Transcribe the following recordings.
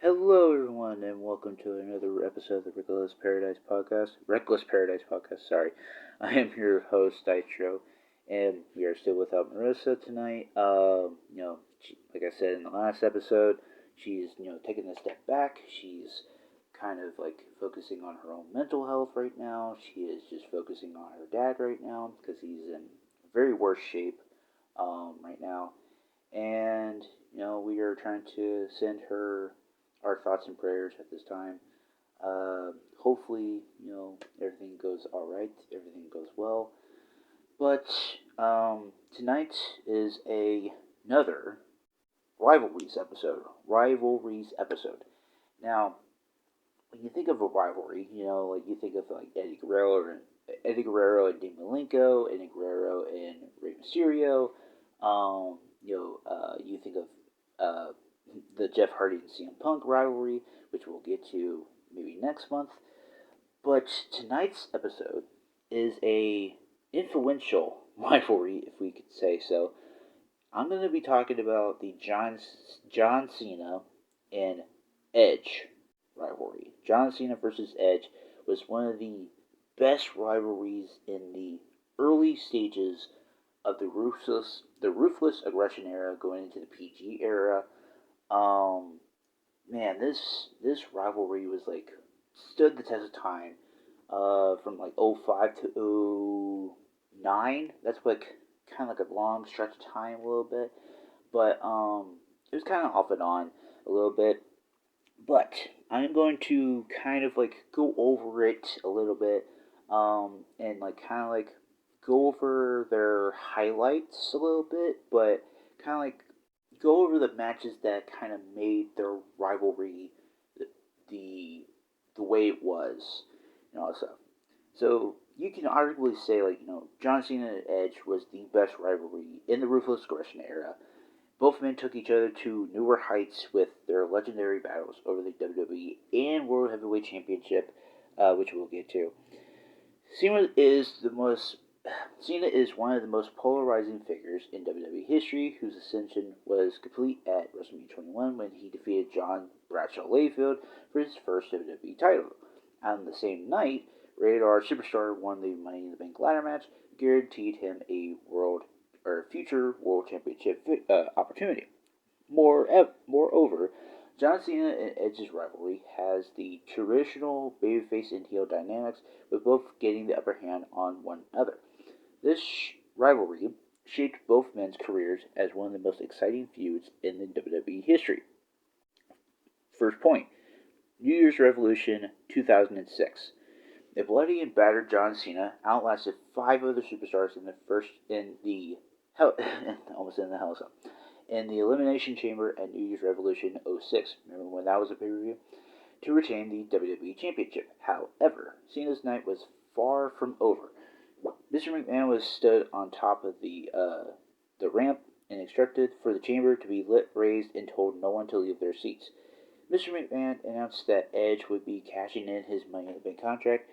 Hello, everyone, and welcome to another episode of the Reckless Paradise Podcast. Sorry, I am your host, Dystro, and we are still without Marissa tonight. Like I said in the last episode, she's taking a step back. She's kind of like focusing on her own mental health right now. She is just focusing on her dad right now because he's in very worse shape right now, and we are trying to send her our thoughts and prayers at this time. Hopefully, everything goes all right, everything goes well. But tonight is another rivalries episode. Rivalries episode. Now, when you think of a rivalry, like you think of like Eddie Guerrero and Dean Malenko, Eddie Guerrero and Rey Mysterio. You think of the Jeff Hardy and CM Punk rivalry, which we'll get to maybe next month. But tonight's episode is a influential rivalry, if we could say so. I'm going to be talking about the John Cena and Edge rivalry. John Cena versus Edge was one of the best rivalries in the early stages of the Ruthless Aggression Era, going into the PG era. Um, Man, this rivalry was like stood the test of time. From like '05 to '09. That's like kind of like a long stretch of time, a little bit. But it was kind of off and on a little bit. But I'm going to kind of like go over it a little bit, and like kind of like go over their highlights a little bit, but kind of like go over the matches that kind of made their rivalry the the way it was, So you can arguably say like John Cena and Edge was the best rivalry in the Ruthless Aggression era. Both men took each other to newer heights with their legendary battles over the WWE and World Heavyweight Championship, which we'll get to. Cena is the most Cena is one of the most polarizing figures in WWE history, whose ascension was complete at WrestleMania 21 when he defeated John Bradshaw Layfield for his first WWE title. On the same night, Rated R Superstar won the Money in the Bank ladder match, guaranteed him a future world championship opportunity. Moreover, John Cena and Edge's rivalry has the traditional babyface and heel dynamics, with both getting the upper hand on one another. This rivalry shaped both men's careers as one of the most exciting feuds in the WWE history. First point, New Year's Revolution 2006. The bloody and battered John Cena outlasted five other superstars in the first in the hell almost in the Hell in the Elimination Chamber at New Year's Revolution '06. Remember when that was a pay-per-view? To retain the WWE Championship. However, Cena's night was far from over. Mr. McMahon was stood on top of the ramp and instructed for the chamber to be lit, raised, and told no one to leave their seats. Mr. McMahon announced that Edge would be cashing in his Money in the Bank contract.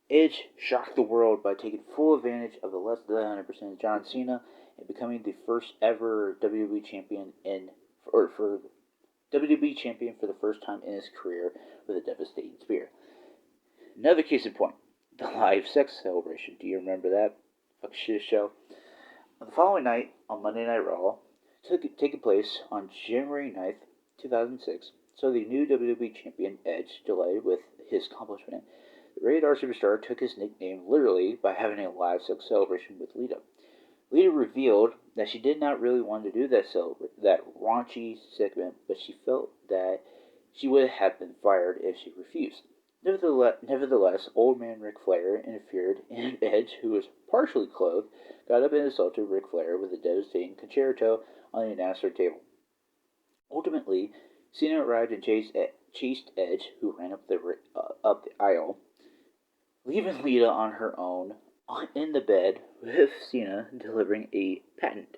Edge shocked the world by taking full advantage of the less than 100% of John Cena and becoming the first ever WWE champion for WWE champion for the first time in his career with a devastating spear. Another case in point, the live sex celebration. Do you remember that? Fuck shit show. The following night, on Monday Night Raw, taking place on January 9th, 2006, so the new WWE champion Edge, delighted with his accomplishment, the Rated R Superstar took his nickname literally by having a live sex celebration with Lita. Lita revealed that she did not really want to do that raunchy segment, but she felt that she would have been fired if she refused. Nevertheless, old man Ric Flair interfered, and Edge, who was partially clothed, got up and assaulted Ric Flair with a devastating concerto on the announcer table. Ultimately, Cena arrived and chased Edge, who ran up the aisle, leaving Lita on her own in the bed with Cena delivering a patent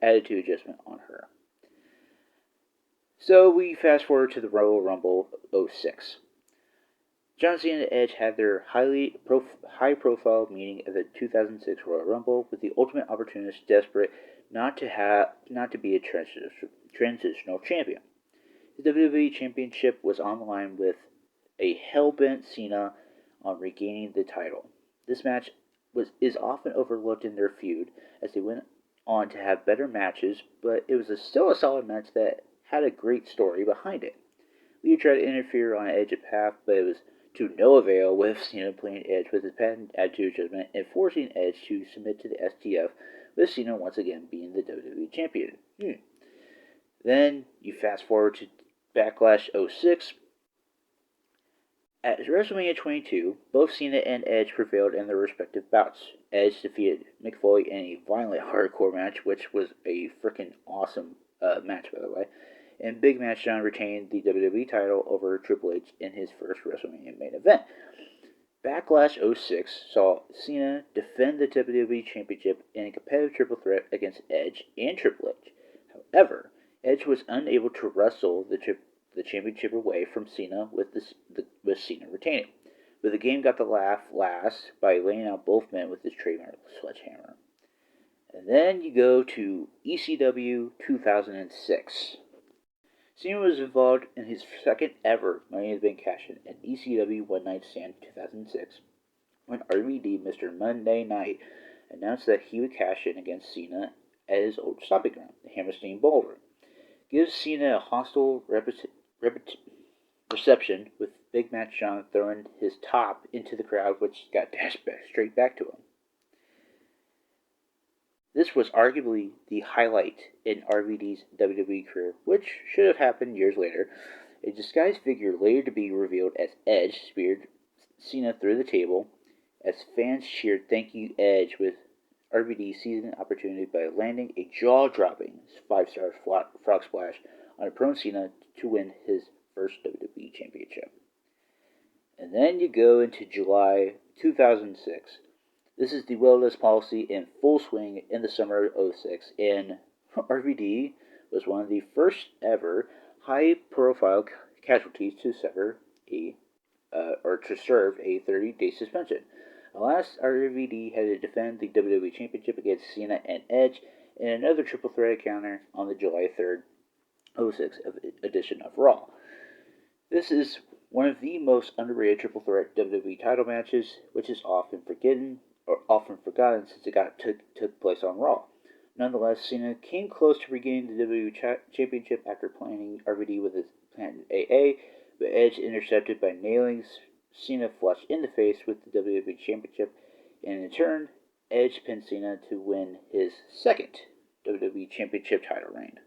attitude adjustment on her. So we fast forward to the Royal Rumble '06. John Cena and Edge had their high-profile meeting at the 2006 Royal Rumble, with the Ultimate Opportunist desperate not to be a transitional champion. His WWE Championship was on the line with a hell-bent Cena on regaining the title. This match is often overlooked in their feud as they went on to have better matches, but it was still a solid match that had a great story behind it. Lee tried to interfere on Edge's path, but it was to no avail, with Cena playing Edge with his patent attitude adjustment and forcing Edge to submit to the STF, with Cena once again being the WWE Champion. Then you fast forward to Backlash '06. At WrestleMania 22, both Cena and Edge prevailed in their respective bouts. Edge defeated Mick Foley in a violent hardcore match, which was a freaking awesome match, by the way. And Big Match John retained the WWE title over Triple H in his first WrestleMania main event. Backlash '06 saw Cena defend the WWE Championship in a competitive triple threat against Edge and Triple H. However, Edge was unable to wrestle the championship away from Cena with Cena retaining. But the game got the laugh last by laying out both men with his trademark sledgehammer. And then you go to ECW 2006. Cena was involved in his second ever Money in the Bank cash-in at ECW One Night Stand 2006 when RVD Mr. Monday Night announced that he would cash in against Cena at his old stomping ground, the Hammerstein Ballroom. Gives Cena a hostile reception, with Big Match John throwing his top into the crowd, which got dashed straight back to him. This was arguably the highlight in RVD's WWE career, which should have happened years later. A disguised figure later to be revealed as Edge speared Cena through the table, as fans cheered "Thank you, Edge," with RVD seizing the opportunity by landing a jaw-dropping 5-star frog splash on a prone Cena to win his first WWE Championship. And then you go into July 2006. This is the wellness policy in full swing in the summer of '06, and RVD was one of the first ever high-profile casualties to serve a 30-day suspension. Last, RVD had to defend the WWE Championship against Cena and Edge in another triple threat encounter on the July 3rd, '06 edition of Raw. This is one of the most underrated triple threat WWE title matches, which is often forgotten since it took place on Raw. Nonetheless, Cena came close to regaining the WWE Championship after planting RVD with his patented AA, but Edge intercepted by nailing Cena flush in the face with the WWE Championship, and in turn, Edge pinned Cena to win his second WWE Championship title reign.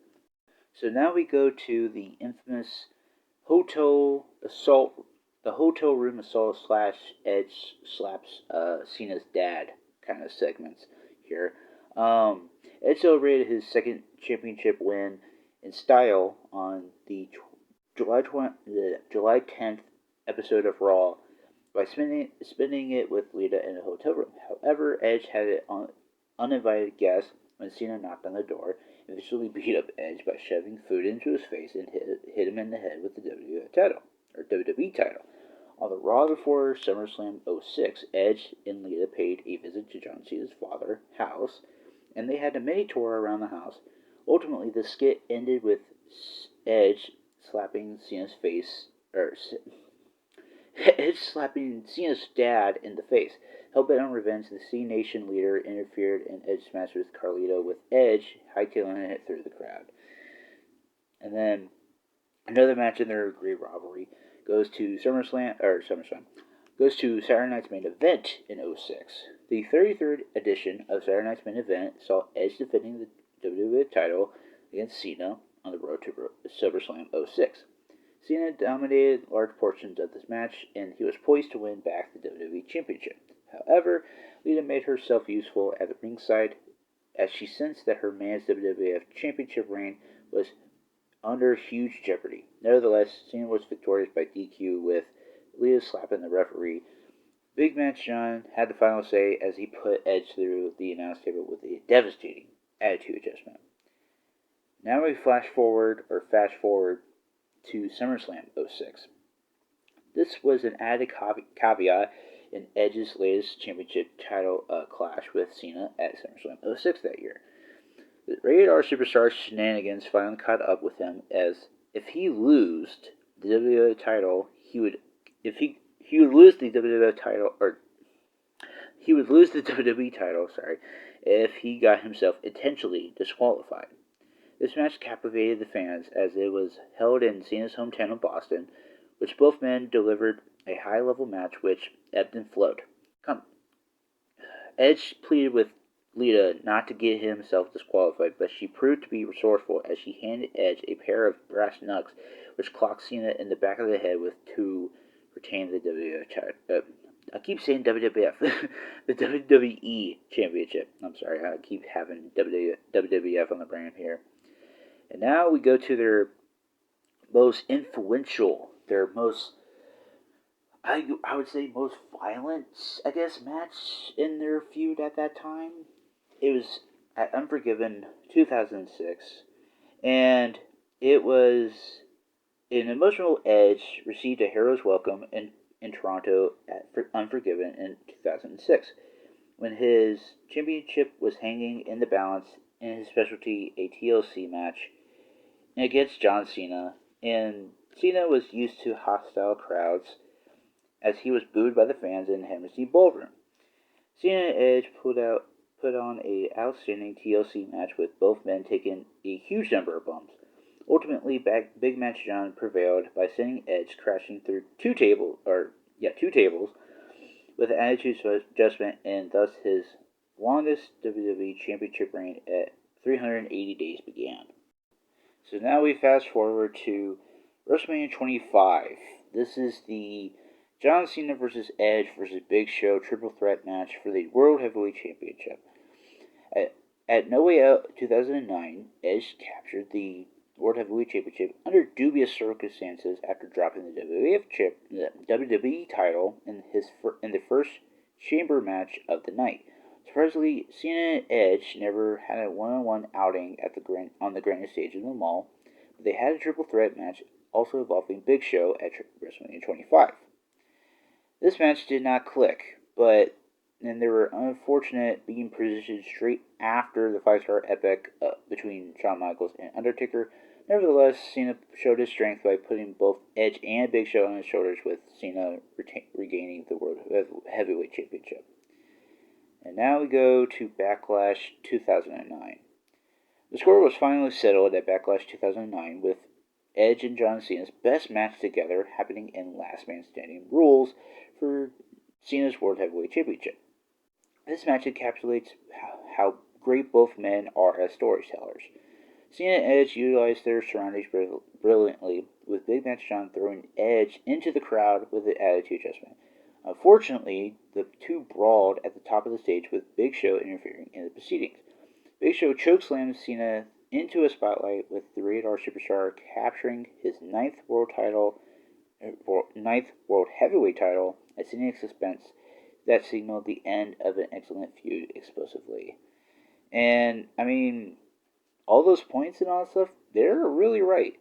So now we go to the infamous hotel room assault / Edge slaps Cena's dad kind of segments here. Edge celebrated his second championship win in style on the July 10th episode of Raw by spending it with Lita in a hotel room. However, Edge had an uninvited guest when Cena knocked on the door and visually beat up Edge by shoving food into his face and hit him in the head with the WWE title. On the Raw before SummerSlam '06, Edge and Lita paid a visit to John Cena's father's house, and they had a mini tour around the house. Ultimately, the skit ended with Edge slapping Cena's dad in the face. Hell-bent on revenge, the C Nation leader interfered in Edge's match with Carlito, with Edge hightailing it through the crowd. And then another match in their great rivalry goes to Saturday Night's Main Event in '06. The 33rd edition of Saturday Night's Main Event saw Edge defending the WWE title against Cena on the road to SummerSlam '06. Cena dominated large portions of this match, and he was poised to win back the WWE Championship. However, Lita made herself useful at the ringside as she sensed that her man's WWF Championship reign was under huge jeopardy. Nevertheless, Cena was victorious by DQ, with Lita slapping the referee. Big Match John had the final say as he put Edge through the announce table with a devastating attitude adjustment. Now we flash forward to SummerSlam '06. This was an added caveat in Edge's latest championship title clash with Cena at SummerSlam '06 that year. The Rated R Superstar shenanigans finally caught up with him as if he lost the WWE title, he would lose the WWE title, or he would lose the WWE title, sorry, if he got himself intentionally disqualified. This match captivated the fans as it was held in Cena's hometown of Boston, which both men delivered a high-level match which ebbed and flowed. Edge pleaded with Lita not to get himself disqualified, but she proved to be resourceful as she handed Edge a pair of brass knucks, which clocked Cena in the back of the head with to retain the WWF title. I keep saying WWF, the WWE Championship. I'm sorry, I keep having WWF on the brain here. And now we go to their most influential, their most, I would say, most violent, I guess, match in their feud at that time. It was at Unforgiven 2006, and it was an emotional Edge received a hero's welcome in Toronto at Unforgiven in 2006, when his championship was hanging in the balance in his specialty, a TLC match against John Cena, and Cena was used to hostile crowds as he was booed by the fans in Hennessy Ballroom. Cena and Edge put on a outstanding TLC match with both men taking a huge number of bumps. Ultimately, Big Match John prevailed by sending Edge crashing through two tables with an attitude adjustment, and thus his longest WWE Championship reign at 380 days began. So now we fast forward to WrestleMania 25. This is the John Cena versus Edge versus Big Show triple threat match for the World Heavyweight Championship. At No Way Out 2009, Edge captured the World Heavyweight Championship under dubious circumstances after dropping the WWE title in the first chamber match of the night. Surprisingly, Cena and Edge never had a one-on-one outing on the grandest stage in the mall, but they had a triple threat match also involving Big Show at WrestleMania 25. This match did not click, but then they were unfortunate being positioned straight after the 5-star epic between Shawn Michaels and Undertaker. Nevertheless, Cena showed his strength by putting both Edge and Big Show on his shoulders, with Cena regaining the World Heavyweight Championship. And now we go to Backlash 2009. The score was finally settled at Backlash 2009, with Edge and John Cena's best match together happening in Last Man Standing rules for Cena's World Heavyweight Championship. This match encapsulates how great both men are as storytellers. Cena and Edge utilized their surroundings brilliantly, with Big Match John throwing Edge into the crowd with the attitude adjustment. Unfortunately, the two brawled at the top of the stage, with Big Show interfering in the proceedings. Big Show chokeslammed Cena into a spotlight, with the Rated R Superstar capturing his ninth World Heavyweight title at Cena's expense. That signaled the end of an excellent feud explosively. And, I mean, all those points and all that stuff, they're really right.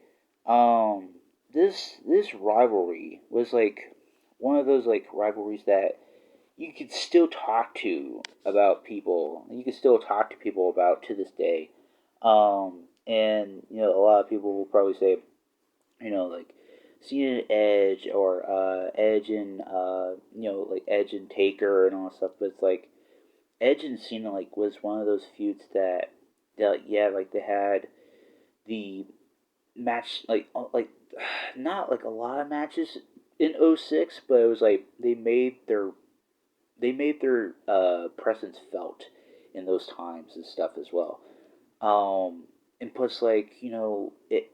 This rivalry was like one of those like rivalries that you could still talk to about people. You could still talk to people about to this day. And you know, a lot of people will probably say, you know, like Cena and Edge, or Edge and like Edge and Taker and all that stuff. But it's like Edge and Cena like was one of those feuds that yeah, like they had the match like not like a lot of matches in '06, but it was like they made their presence felt in those times and stuff as well. And plus, like, you know, it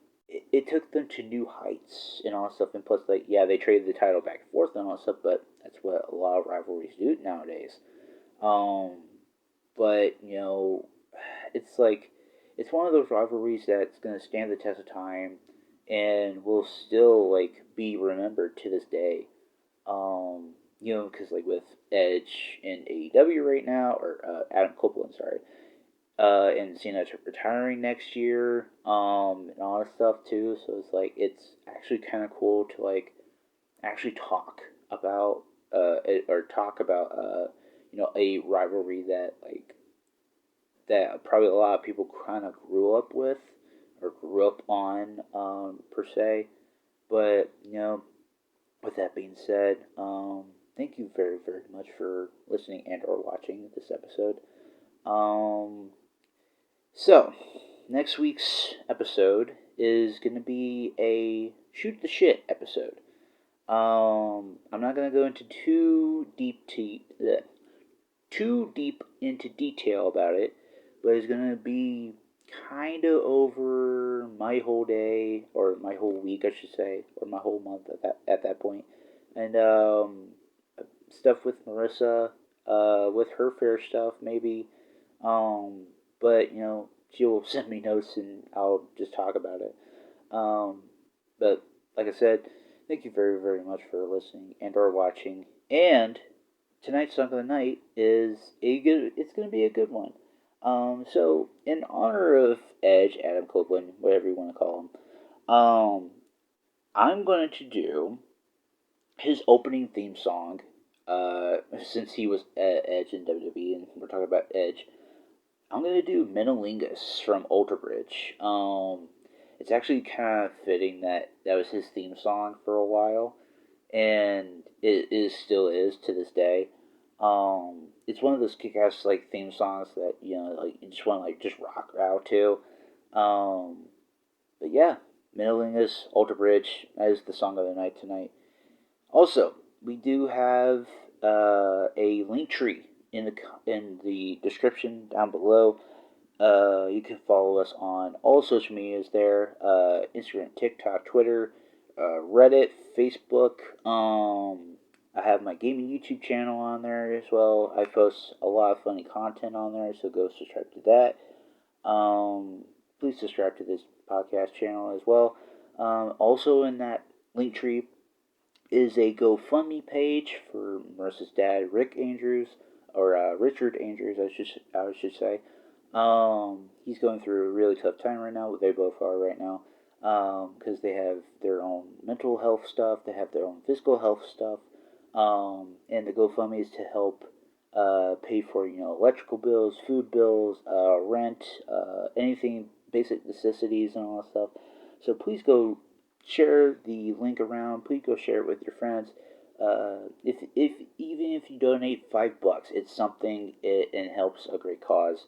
took them to new heights and all that stuff. And plus, like, yeah, they traded the title back and forth and all that stuff, but that's what a lot of rivalries do nowadays. But you know, it's like it's one of those rivalries that's gonna stand the test of time and will still like be remembered to this day. You know, because like with Edge in AEW right now, or Adam Copeland, sorry, and Cena retiring next year, and all that stuff too. So it's like it's actually kind of cool to like actually talk about or talk about you know, a rivalry that like that probably a lot of people kind of grew up with, or grew up on, per se. But, with that being said, thank you very, very much for listening and or watching this episode. So, next week's episode is going to be a shoot the shit episode. I'm not going to go into too deep into detail about it, but it's going to be kind of over my whole day, or my whole week, I should say, or my whole month at that point. And stuff with Marissa, with her fair stuff, maybe. But she'll send me notes and I'll just talk about it. But like I said, thank you very, very much for listening and or watching. And tonight's song of the night is a good. It's going to be a good one. So in honor of Edge, Adam Copeland, whatever you want to call him, I'm going to do his opening theme song. Since he was Edge in WWE, and we're talking about Edge, I'm gonna do Metalingus from Alter Bridge. It's actually kind of fitting that was his theme song for a while, and still is to this day. It's one of those kick-ass like theme songs that like you just want to like just rock out to. But yeah, Metalingus, Alter Bridge as the song of the night tonight. Also, we do have a link tree in the description down below. You can follow us on all social medias there: Instagram, TikTok, Twitter, Reddit, Facebook. I have my gaming YouTube channel on there as well. I post a lot of funny content on there, so go subscribe to that. Please subscribe to this podcast channel as well. Also in that link tree is a GoFundMe page for Marissa's dad, Rick Andrews, or Richard Andrews, I should say. He's going through a really tough time right now. They both are right now, because they have their own mental health stuff, they have their own physical health stuff, and the GoFundMe is to help pay for electrical bills, food bills, rent, anything, basic necessities, and all that stuff. So please go share the link around. Please go share it with your friends. If even if you donate $5, it's something. It helps a great cause.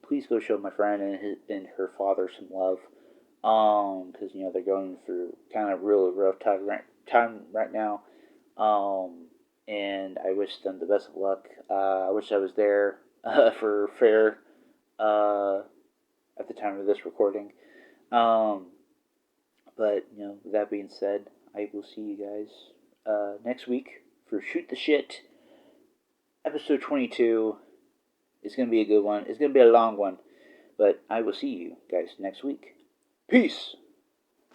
Please go show my friend and her father some love. Because they're going through kind of really rough time right now. And I wish them the best of luck. I wish I was there for fair at the time of this recording. But, with that being said, I will see you guys next week for Shoot the Shit, episode 22. It's going to be a good one. It's going to be a long one. But I will see you guys next week. Peace!